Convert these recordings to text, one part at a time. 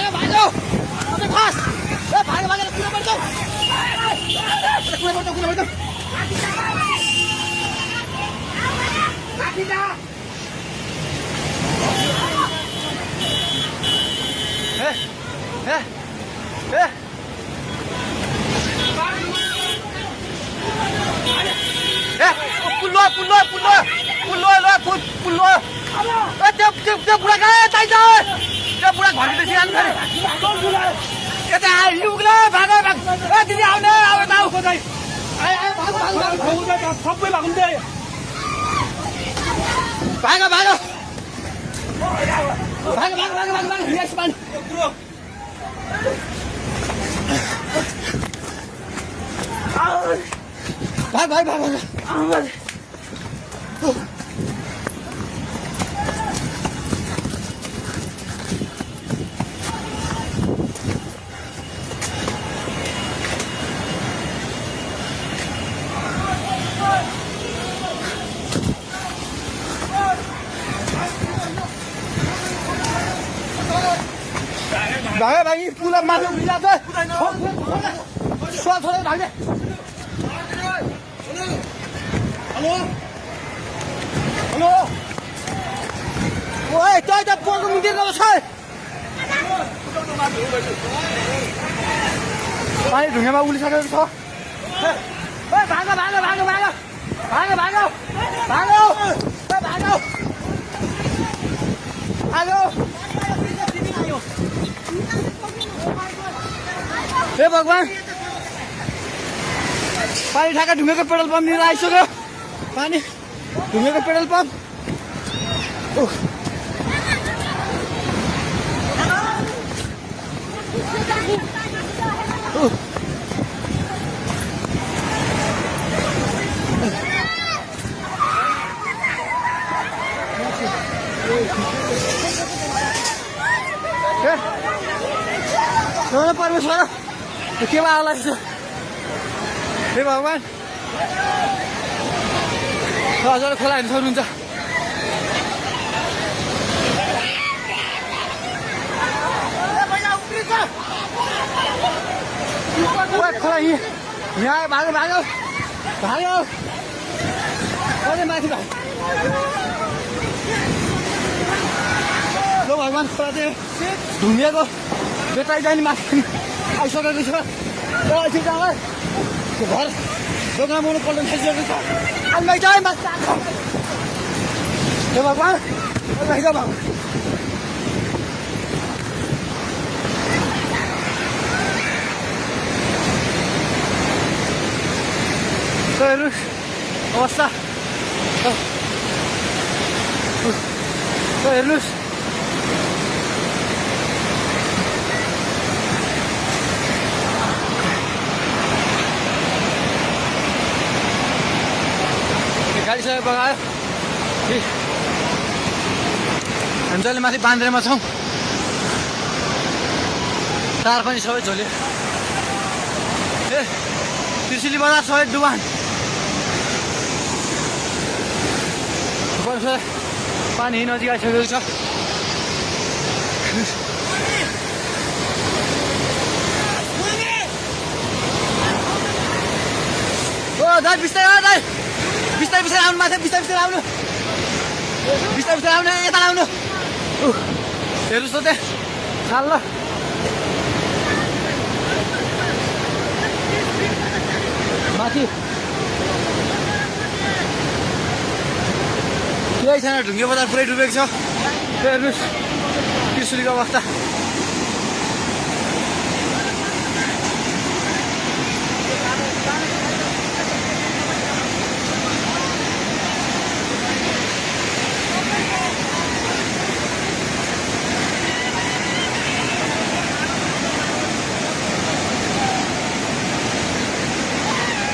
भागो भागो अबे फास ए भागो भागो कुना पर्छ कुना पर्छ लाठी जा पुल्लो त्यो बुढा कहाँ चाहिन्छ त्यो बुढा घरभित्र सिरानु खरे यता लुग्ला भाग ए दिदी आउने अब ताउ खोजाइ सबै भाग्नु भाग भाग यस पानी भाग भाइ पुला माथि उभिला छ छोरा भाग्ने हेलो ओए तै त पोको मुन्तिर गएको छ पानी ढुङ्गामा उलिसकेको छ ओए भागो हे भगवान पानी ठाका ढुङ्गेको पेट्रोल पम्प लिएर आइसक्यो पानी ढुङ्गेको पेट्रोल पम्प परमेश्वर के आला हे भगवान हजुर खोला हेर्नु सक्नुहुन्छ खोला यहाँ भाग्यो माथि भाग्यो भगवान खोला चाहिँ ढुङ्गिएको बेटाइ जाने माथि आइसकेको छ एकछिन त्यो घर दोकान बनाउनु पल्ट थालिसकेको छ अलमै चाहिँ माथि हे भगवान हेर्नुहोस् अवस्था हेर्नुहोस् गाडीसँग बगायो हामी जहिले माथि बान्द्रेमा छौँ तार पनि सबै झोल्यो ए त्रिशुली बजार सबै डुबान पानी नजिक आइसकेको छ ओ दाइ बिस्तारै आउनु माथि बिस्तारै आउनु यता आउनु हेर्नुहोस् त त्यहाँ खाल्ल माथि केही छैन ढुङ्गे बजार पुरै डुबेको छ हेर्नुहोस् त्रिशुलीको अवस्था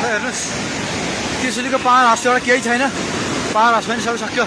हेर्नुहोस् त्रिशुलीको पाहाड हाउसबाट केही छैन पाहाड हाउस पनि सबै सक्यो